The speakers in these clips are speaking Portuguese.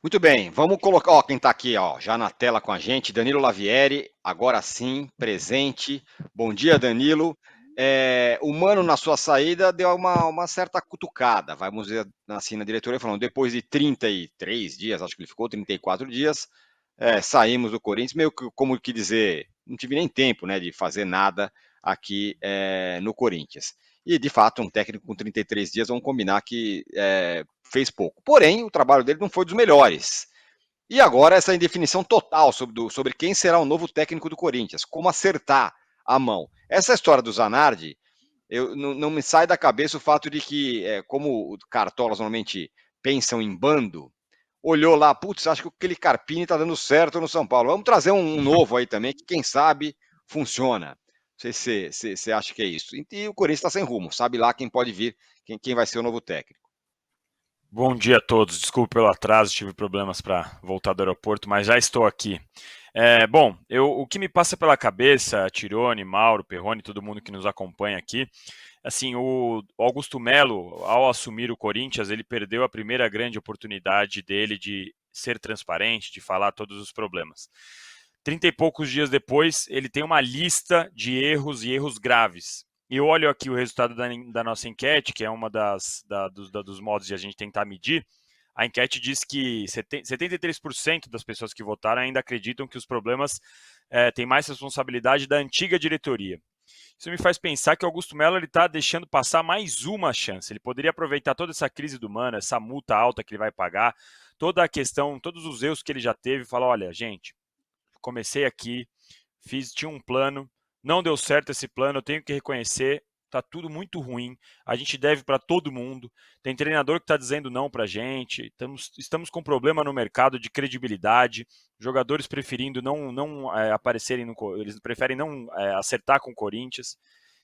Muito bem, vamos colocar, ó, quem está aqui, ó, já na tela com a gente, Danilo Lavieri, agora sim, presente. Bom dia, Danilo. O Mano, na sua saída, deu uma certa cutucada, vamos dizer assim, na diretoria, falando, depois de 33 dias, acho que ele ficou 34 dias, saímos do Corinthians, meio que, como que dizer, não tive nem tempo, né, de fazer nada aqui no Corinthians. E, de fato, um técnico com 33 dias, vamos combinar que fez pouco. Porém, o trabalho dele não foi dos melhores. E agora essa indefinição total sobre quem será o novo técnico do Corinthians, como acertar a mão. Essa história do Zanardi, não me sai da cabeça o fato de que, como cartolas normalmente pensam em bando, olhou lá, putz, acho que aquele Carpini está dando certo no São Paulo. Vamos trazer um novo aí também, que quem sabe funciona. Não sei se você acha que é isso. E o Corinthians está sem rumo, sabe lá quem pode vir, quem vai ser o novo técnico. Bom dia a todos. Desculpe pelo atraso, tive problemas para voltar do aeroporto, mas já estou aqui. O que me passa pela cabeça, Tirone, Mauro, Perrone, todo mundo que nos acompanha aqui, assim, o Augusto Melo, ao assumir o Corinthians, ele perdeu a primeira grande oportunidade dele de ser transparente, de falar todos os problemas. 30 e poucos dias depois, ele tem uma lista de erros e erros graves. E eu olho aqui o resultado da nossa enquete, que é uma dos modos de a gente tentar medir. A enquete diz que 73% das pessoas que votaram ainda acreditam que os problemas têm mais responsabilidade da antiga diretoria. Isso me faz pensar que o Augusto Melo está deixando passar mais uma chance. Ele poderia aproveitar toda essa crise do Mano, essa multa alta que ele vai pagar, toda a questão, todos os erros que ele já teve, e falar: olha, gente, comecei aqui, tinha um plano, não deu certo esse plano, eu tenho que reconhecer, tá tudo muito ruim, a gente deve para todo mundo, tem treinador que está dizendo não para a gente, estamos com problema no mercado de credibilidade, jogadores preferindo não aparecerem, eles preferem não acertar com o Corinthians,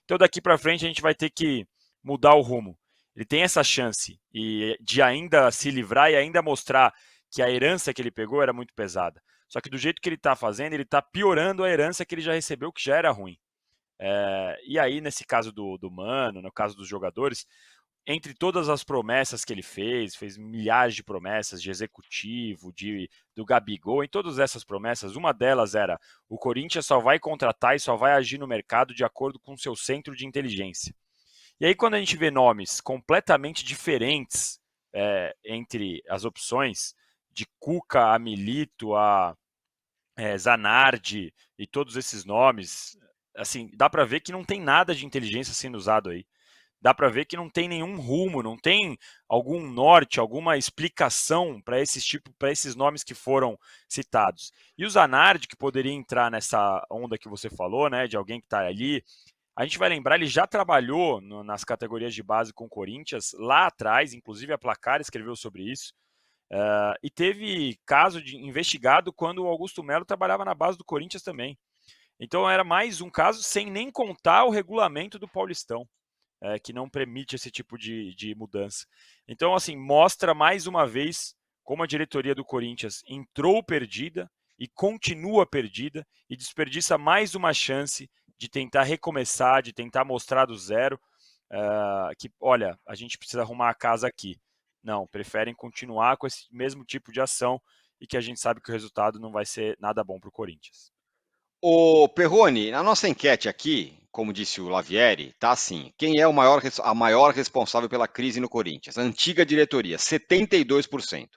então daqui para frente a gente vai ter que mudar o rumo. Ele tem essa chance de ainda se livrar e ainda mostrar que a herança que ele pegou era muito pesada. Só que do jeito que ele está fazendo, ele está piorando a herança que ele já recebeu, que já era ruim. E aí, nesse caso do Mano, no caso dos jogadores, entre todas as promessas que ele fez milhares de promessas de executivo, do Gabigol, em todas essas promessas, uma delas era: o Corinthians só vai contratar e só vai agir no mercado de acordo com o seu centro de inteligência. E aí, quando a gente vê nomes completamente diferentes entre as opções, de Cuca a Milito, a Zanardi e todos esses nomes, assim, dá para ver que não tem nada de inteligência sendo usado aí. Dá para ver que não tem nenhum rumo, não tem algum norte, alguma explicação para esses nomes que foram citados. E o Zanardi, que poderia entrar nessa onda que você falou, né, de alguém que está ali, a gente vai lembrar, ele já trabalhou nas categorias de base com o Corinthians lá atrás, inclusive a Placar escreveu sobre isso. E teve caso de investigado quando o Augusto Melo trabalhava na base do Corinthians também. Então era mais um caso sem nem contar o regulamento do Paulistão, que não permite esse tipo de mudança. Então, assim, mostra mais uma vez como a diretoria do Corinthians entrou perdida e continua perdida e desperdiça mais uma chance de tentar recomeçar, de tentar mostrar do zero que, olha, a gente precisa arrumar a casa aqui. Não, preferem continuar com esse mesmo tipo de ação e que a gente sabe que o resultado não vai ser nada bom para o Corinthians. Ô, Perrone, na nossa enquete aqui, como disse o Lavieri, tá assim: quem é a maior responsável pela crise no Corinthians? A antiga diretoria, 72%.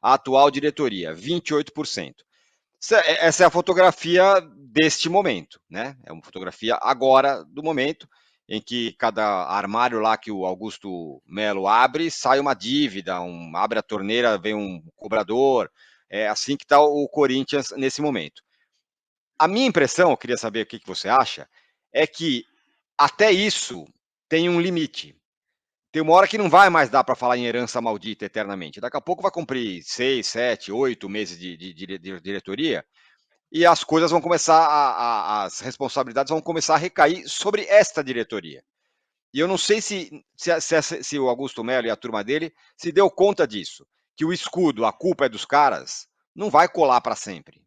A atual diretoria, 28%. Essa é a fotografia deste momento, né? É uma fotografia agora do momento em que cada armário lá que o Augusto Melo abre, sai uma dívida, abre a torneira, vem um cobrador. É assim que está o Corinthians nesse momento. A minha impressão, eu queria saber o que você acha, é que até isso tem um limite. Tem uma hora que não vai mais dar para falar em herança maldita eternamente. Daqui a pouco vai cumprir 6, 7, 8 meses de diretoria e as coisas vão começar, as responsabilidades vão começar a recair sobre esta diretoria. E eu não sei se o Augusto Melo e a turma dele se deu conta disso, que o escudo, a culpa é dos caras, não vai colar para sempre.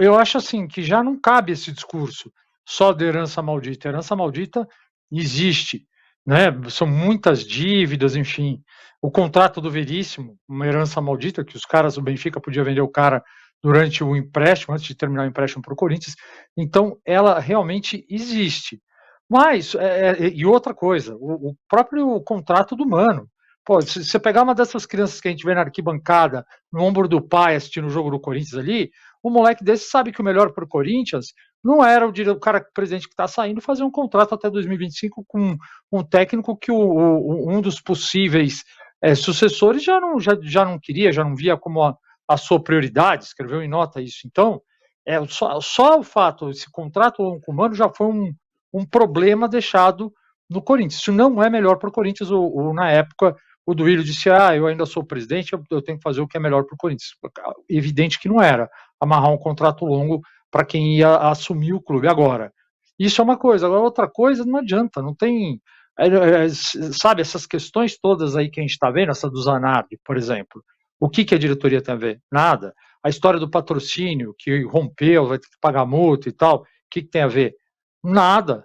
Eu acho assim que já não cabe esse discurso só de herança maldita. Herança maldita existe, né? São muitas dívidas, enfim. o contrato do Veríssimo, uma herança maldita, que os caras do Benfica podia vender o cara durante o empréstimo, antes de terminar o empréstimo para o Corinthians. Então, ela realmente existe. Mas, e outra coisa, o próprio contrato do Mano. Pô, se você pegar uma dessas crianças que a gente vê na arquibancada, no ombro do pai assistindo o jogo do Corinthians ali, um moleque desse sabe que o melhor para o Corinthians não era o cara presidente que está saindo fazer um contrato até 2025 com um técnico que um dos possíveis sucessores já não queria, já não via como a sua prioridade, escreveu em nota isso. Então, só o fato, esse contrato longo com o Mano já foi um problema deixado no Corinthians. Isso não é melhor para o Corinthians. Na época, o Duílio disse: eu ainda sou presidente, eu tenho que fazer o que é melhor para o Corinthians. Evidente que não era amarrar um contrato longo para quem ia assumir o clube agora. Isso é uma coisa. Agora, outra coisa, não adianta, não tem. Sabe, essas questões todas aí que a gente está vendo, essa do Zanardi, por exemplo, o que a diretoria tem a ver? Nada. A história do patrocínio, que rompeu, vai ter que pagar multa e tal, o que tem a ver? Nada.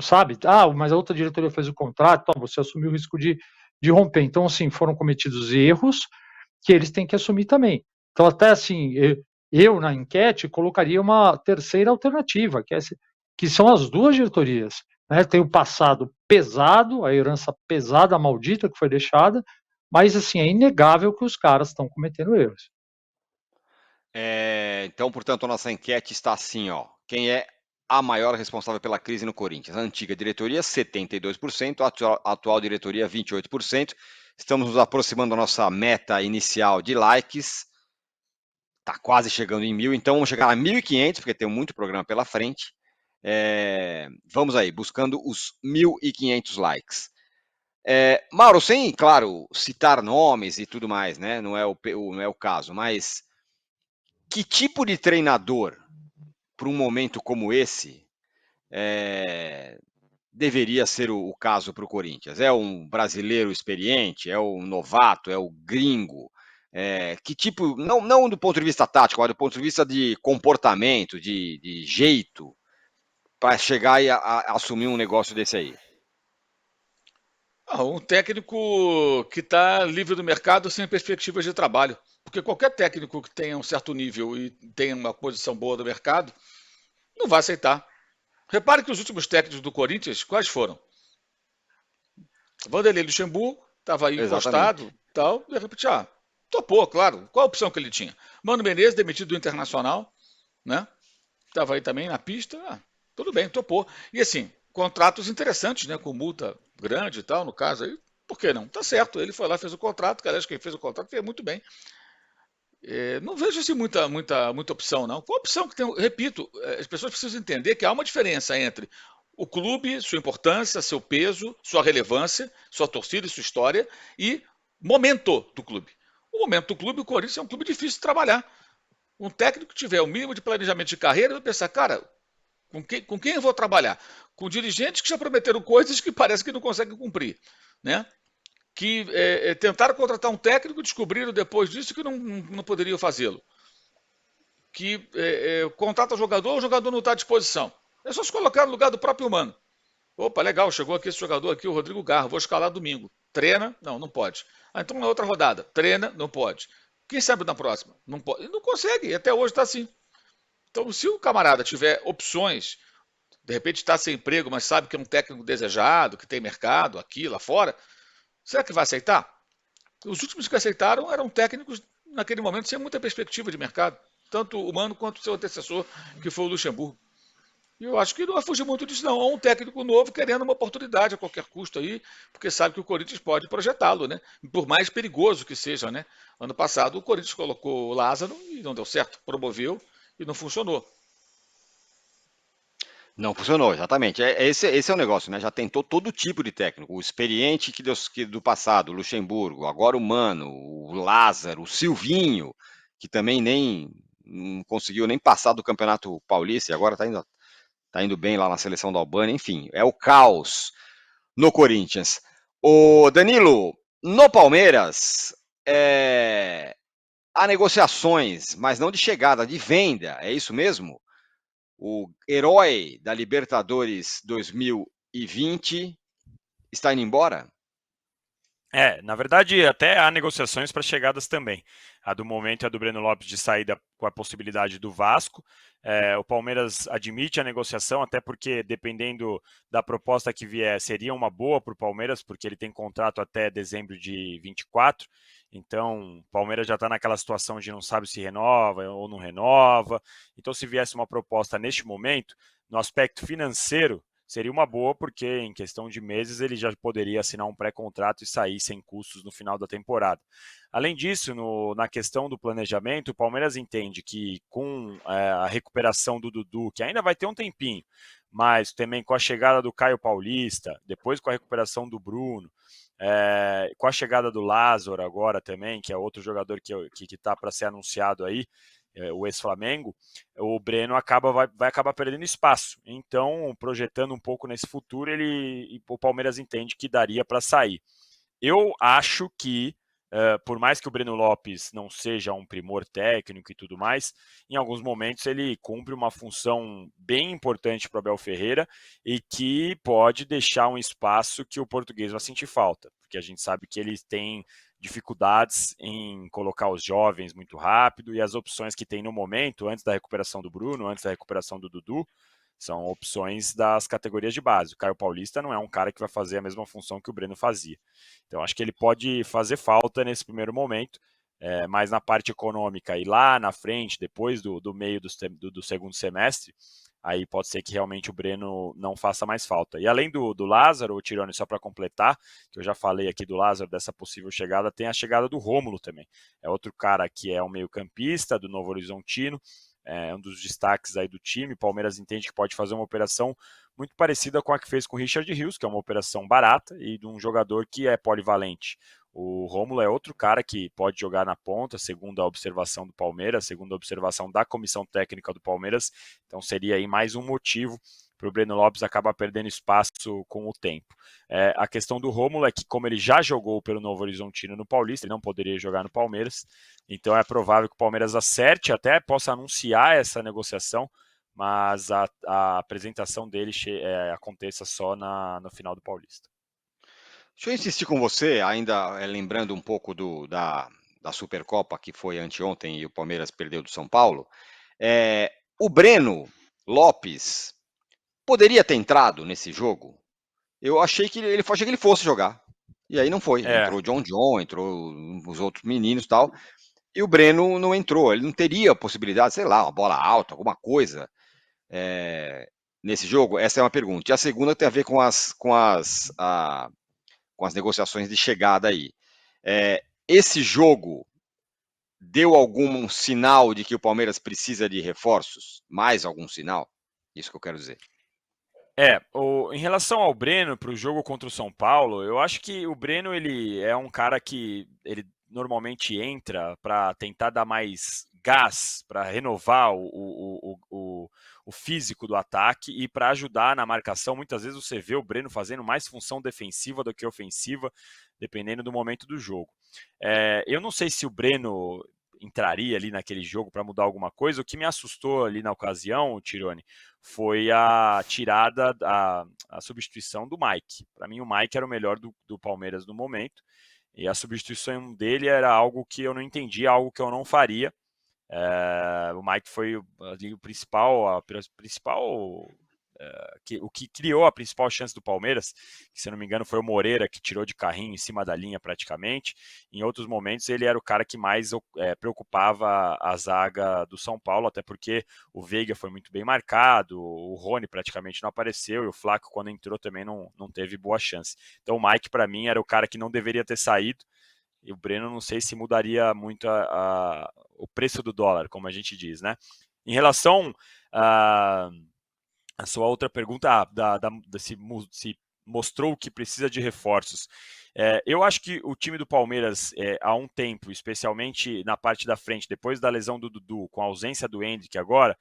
Sabe? Mas a outra diretoria fez o contrato, você assumiu o risco de romper. Então, assim, foram cometidos erros que eles têm que assumir também. Então, até assim, eu na enquete colocaria uma terceira alternativa, que são as duas diretorias. Né? Tem o passado pesado, a herança pesada, maldita que foi deixada, mas assim, é inegável que os caras estão cometendo erros. Então, portanto, a nossa enquete está assim, ó. Quem é a maior responsável pela crise no Corinthians? A antiga diretoria, 72%, a atual diretoria, 28%. Estamos nos aproximando da nossa meta inicial de likes. Está quase chegando em 1.000, então vamos chegar a 1.500, porque tem muito programa pela frente. Vamos aí, buscando os 1.500 likes. Mauro, sem, claro, citar nomes e tudo mais, né? Não é o caso, mas que tipo de treinador, para um momento como esse, deveria ser o caso para o Corinthians? É um brasileiro experiente? É um novato? É o gringo? Que tipo, não do ponto de vista tático, mas do ponto de vista de comportamento, de jeito, para chegar e assumir um negócio desse aí? Um técnico que está livre do mercado sem perspectivas de trabalho. Porque qualquer técnico que tenha um certo nível e tenha uma posição boa do mercado, não vai aceitar. Repare que os últimos técnicos do Corinthians, quais foram? Vanderlei Luxemburgo, estava aí encostado, tal, de repente, topou, claro. Qual a opção que ele tinha? Mano Menezes, demitido do Internacional, né? Estava aí também na pista, tudo bem, topou. E assim, contratos interessantes, né? Com multa grande e tal, no caso aí, por que não? Tá certo, ele foi lá, fez o contrato, que aliás, quem fez o contrato fez muito bem. Não vejo assim muita opção, não. Qual a opção que tem? Repito, as pessoas precisam entender que há uma diferença entre o clube, sua importância, seu peso, sua relevância, sua torcida e sua história, e momento do clube. O momento do clube, o Corinthians é um clube difícil de trabalhar. Um técnico que tiver o mínimo de planejamento de carreira vai pensar, cara, com quem eu vou trabalhar? Com dirigentes que já prometeram coisas que parece que não conseguem cumprir, né? Que tentaram contratar um técnico e descobriram depois disso que não poderiam fazê-lo. Que contrata o jogador não está à disposição. É só se colocar no lugar do próprio Mano. Opa, legal, chegou aqui esse jogador aqui, o Rodrigo Garro, vou escalar domingo. Treina? Não pode. Então na outra rodada, treina? Não pode. Quem sabe na próxima? Não pode. Não consegue, até hoje está assim. Então, se o camarada tiver opções, de repente está sem emprego, mas sabe que é um técnico desejado, que tem mercado aqui, lá fora, será que vai aceitar? Os últimos que aceitaram eram técnicos, naquele momento, sem muita perspectiva de mercado. Tanto o Mano quanto o seu antecessor, que foi o Luxemburgo. E eu acho que não vai fugir muito disso, não. Ou um técnico novo querendo uma oportunidade a qualquer custo aí, porque sabe que o Corinthians pode projetá-lo, né? Por mais perigoso que seja, né? Ano passado o Corinthians colocou o Lázaro e não deu certo, promoveu e não funcionou. Não funcionou, exatamente. Esse é o negócio, né? Já tentou todo tipo de técnico. O experiente do passado, o Luxemburgo, agora o Mano, o Lázaro, o Silvinho, que também não conseguiu nem passar do Campeonato Paulista e agora tá indo bem lá na seleção da Albânia. Enfim, é o caos no Corinthians. O Danilo, no Palmeiras, há negociações, mas não de chegada, de venda. É isso mesmo? O herói da Libertadores 2020 está indo embora? Na verdade, até há negociações para chegadas também. A do momento é a do Breno Lopes de saída com a possibilidade do Vasco. O Palmeiras admite a negociação, até porque, dependendo da proposta que vier, seria uma boa para o Palmeiras, porque ele tem contrato até dezembro de 24. Então, o Palmeiras já está naquela situação de não sabe se renova ou não renova. Então, se viesse uma proposta neste momento, no aspecto financeiro, seria uma boa, porque em questão de meses ele já poderia assinar um pré-contrato e sair sem custos no final da temporada. Além disso, na questão do planejamento, o Palmeiras entende que com a recuperação do Dudu, que ainda vai ter um tempinho, mas também com a chegada do Caio Paulista, depois com a recuperação do Bruno, com a chegada do Lázaro agora também, que é outro jogador que está para ser anunciado aí, o ex-Flamengo, o Breno vai acabar perdendo espaço. Então, projetando um pouco nesse futuro, o Palmeiras entende que daria para sair. Eu acho que, por mais que o Breno Lopes não seja um primor técnico e tudo mais, em alguns momentos ele cumpre uma função bem importante para o Abel Ferreira e que pode deixar um espaço que o português vai sentir falta, porque a gente sabe que eles têm dificuldades em colocar os jovens muito rápido e as opções que tem no momento, antes da recuperação do Bruno, antes da recuperação do Dudu, são opções das categorias de base. O Caio Paulista não é um cara que vai fazer a mesma função que o Breno fazia. Então, acho que ele pode fazer falta nesse primeiro momento, mas na parte econômica e lá na frente, depois do meio do segundo semestre, aí pode ser que realmente o Breno não faça mais falta. E além do Lázaro, o Tirone, só para completar, que eu já falei aqui do Lázaro, dessa possível chegada, tem a chegada do Rômulo também. É outro cara que é um meio-campista do Novo Horizontino, um dos destaques aí do time. O Palmeiras entende que pode fazer uma operação muito parecida com a que fez com o Richard Rios, que é uma operação barata e de um jogador que é polivalente. O Rômulo é outro cara que pode jogar na ponta, segundo a observação do Palmeiras, segundo a observação da comissão técnica do Palmeiras. Então seria aí mais um motivo para o Breno Lopes acabar perdendo espaço com o tempo. A questão do Rômulo é que, como ele já jogou pelo Novo Horizontino no Paulista, ele não poderia jogar no Palmeiras. Então é provável que o Palmeiras acerte, até possa anunciar essa negociação, mas a apresentação dele aconteça só no final do Paulista. Deixa eu insistir com você, ainda lembrando um pouco da Supercopa que foi anteontem e o Palmeiras perdeu do São Paulo. O Breno Lopes poderia ter entrado nesse jogo? Eu achei que ele fosse jogar. E aí não foi. Entrou o John, entrou os outros meninos e tal. E o Breno não entrou. Ele não teria possibilidade, sei lá, uma bola alta, alguma coisa nesse jogo? Essa é uma pergunta. E a segunda tem a ver com as negociações de chegada aí. Esse jogo deu algum sinal de que o Palmeiras precisa de reforços? Mais algum sinal? Isso que eu quero dizer. Em relação ao Breno, para o jogo contra o São Paulo, eu acho que o Breno ele é um cara que ele normalmente entra para tentar dar mais gás, para renovar o físico do ataque e para ajudar na marcação. Muitas vezes você vê o Breno fazendo mais função defensiva do que ofensiva, dependendo do momento do jogo. Eu não sei se o Breno entraria ali naquele jogo para mudar alguma coisa. O que me assustou ali na ocasião, Tirone, foi a tirada, a substituição do Mike. Para mim, o Mike era o melhor do Palmeiras no momento, e a substituição dele era algo que eu não entendia, algo que eu não faria. O Mike foi ali o principal o que criou a principal chance do Palmeiras, que se não me engano foi o Moreira que tirou de carrinho em cima da linha praticamente. Em outros momentos ele era o cara que mais preocupava a zaga do São Paulo, até porque o Veiga foi muito bem marcado, o Rony praticamente não apareceu e o Flaco quando entrou também não teve boa chance. Então o Mike para mim era o cara que não deveria ter saído, e o Breno não sei se mudaria muito o preço do dólar, como a gente diz, né? Em relação a sua outra pergunta, se mostrou que precisa de reforços. Eu acho que o time do Palmeiras, há um tempo, especialmente na parte da frente, depois da lesão do Dudu, com a ausência do Endrick agora,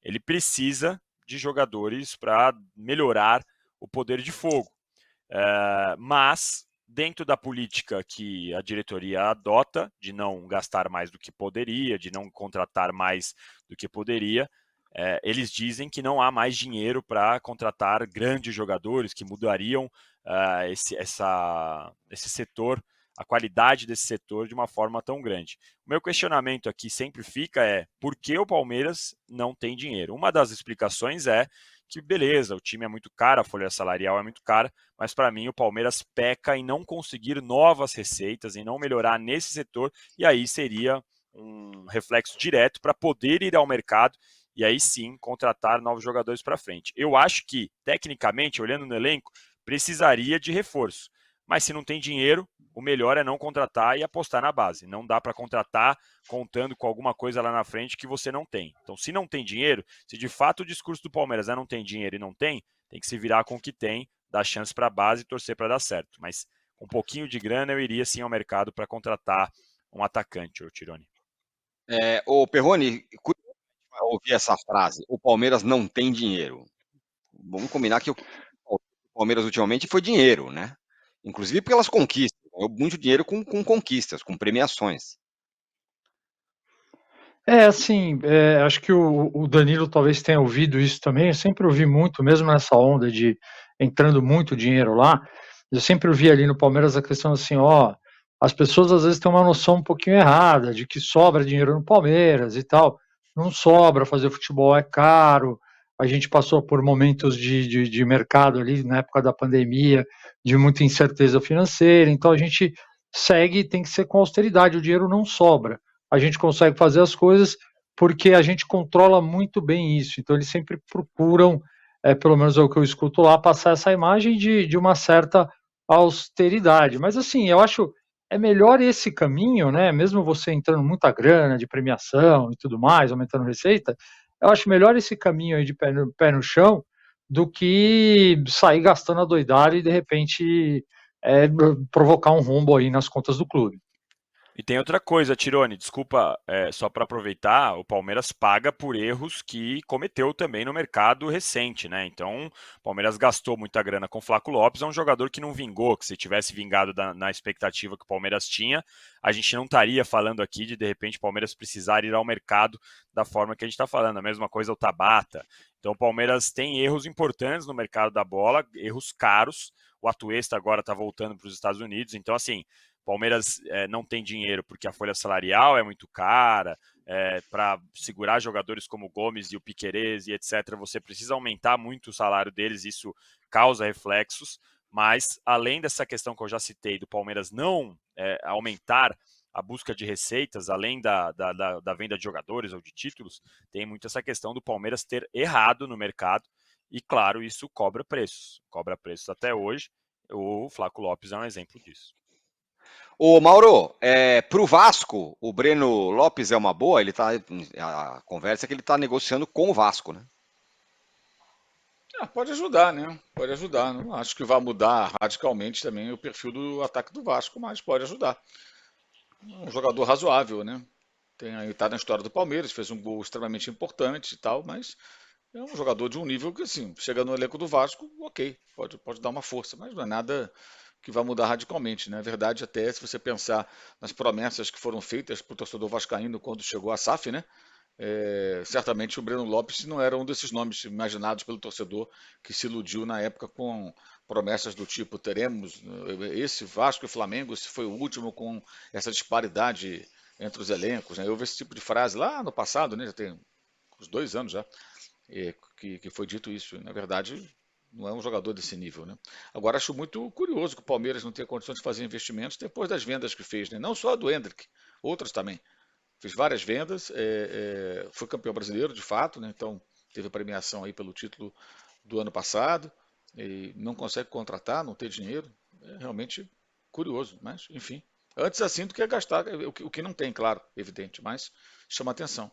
ele precisa de jogadores para melhorar o poder de fogo. Mas, dentro da política que a diretoria adota, de não gastar mais do que poderia, de não contratar mais do que poderia, eles dizem que não há mais dinheiro para contratar grandes jogadores que mudariam esse setor a qualidade desse setor de uma forma tão grande. O meu questionamento aqui sempre fica por que o Palmeiras não tem dinheiro? Uma das explicações é que, beleza, o time é muito caro, a folha salarial é muito cara, mas para mim o Palmeiras peca em não conseguir novas receitas, em não melhorar nesse setor, e aí seria um reflexo direto para poder ir ao mercado e aí sim contratar novos jogadores para frente. Eu acho que, tecnicamente, olhando no elenco, precisaria de reforço. Mas se não tem dinheiro, o melhor é não contratar e apostar na base. Não dá para contratar contando com alguma coisa lá na frente que você não tem. Então, se não tem dinheiro, se de fato o discurso do Palmeiras é não tem dinheiro e não tem que se virar com o que tem, dar chance para a base e torcer para dar certo. Mas com um pouquinho de grana eu iria sim ao mercado para contratar um atacante, o Tironi. Ô Perrone, ouvir essa frase, o Palmeiras não tem dinheiro. Vamos combinar que o Palmeiras ultimamente foi dinheiro, né? Inclusive pelas conquistas. Ganhou muito dinheiro com conquistas, com premiações. Assim, acho que o Danilo talvez tenha ouvido isso também. Eu sempre ouvi muito, mesmo nessa onda de entrando muito dinheiro lá. Eu sempre ouvi ali no Palmeiras a questão assim: ó, as pessoas às vezes têm uma noção um pouquinho errada de que sobra dinheiro no Palmeiras e tal. Não sobra, fazer futebol é caro. A gente passou por momentos de mercado ali na época da pandemia, de muita incerteza financeira. Então a gente segue, tem que ser com austeridade. O dinheiro não sobra. A gente consegue fazer as coisas porque a gente controla muito bem isso. Então, eles sempre procuram, pelo menos é o que eu escuto lá, passar essa imagem de uma certa austeridade. Mas, assim, eu acho é melhor esse caminho, né? Mesmo você entrando muita grana de premiação e tudo mais, aumentando receita, eu acho melhor esse caminho aí de pé no chão do que sair gastando a doidada e, de repente, provocar um rombo aí nas contas do clube. E tem outra coisa, Tironi, desculpa, só para aproveitar, o Palmeiras paga por erros que cometeu também no mercado recente, né? Então, o Palmeiras gastou muita grana com o Flaco Lopes, é um jogador que não vingou, que se tivesse vingado na expectativa que o Palmeiras tinha, a gente não estaria falando aqui de repente, o Palmeiras precisar ir ao mercado da forma que a gente está falando. A mesma coisa o Tabata. Então, o Palmeiras tem erros importantes no mercado da bola, erros caros. O Atuesta agora está voltando para os Estados Unidos, então, assim, Palmeiras não tem dinheiro porque a folha salarial é muito cara, para segurar jogadores como o Gomes e o Piquerez e etc., você precisa aumentar muito o salário deles, isso causa reflexos, mas além dessa questão que eu já citei do Palmeiras não aumentar a busca de receitas, além da venda de jogadores ou de títulos, tem muito essa questão do Palmeiras ter errado no mercado, e claro, isso cobra preços até hoje. O Flaco Lopes é um exemplo disso. Ô Mauro, para o Vasco, o Breno Lopes é uma boa? A conversa é que ele está negociando com o Vasco, né? Pode ajudar, né? Pode ajudar. Não acho que vai mudar radicalmente também o perfil do ataque do Vasco, mas pode ajudar. Um jogador razoável, né? Tá na história do Palmeiras, fez um gol extremamente importante e tal, mas é um jogador de um nível que, assim, chega no elenco do Vasco, ok, pode dar uma força, mas não é nada que vai mudar radicalmente, né? Na verdade, até se você pensar nas promessas que foram feitas para o torcedor vascaíno quando chegou a SAF, né? Certamente o Breno Lopes não era um desses nomes imaginados pelo torcedor que se iludiu na época com promessas do tipo: teremos esse Vasco e Flamengo, se foi o último com essa disparidade entre os elencos, né? Eu ouvi esse tipo de frase lá no passado, né? Já tem uns 2 anos já, que foi dito isso. Na verdade, não é um jogador desse nível, né? Agora, acho muito curioso que o Palmeiras não tenha condições de fazer investimentos depois das vendas que fez, né? Não só a do Endrick, outras também. Fez várias vendas, foi campeão brasileiro, de fato, né? Então teve a premiação aí pelo título do ano passado, e não consegue contratar, não tem dinheiro. É realmente curioso, mas enfim. Antes assim do que gastar, o que não tem, claro, evidente, mas chama atenção.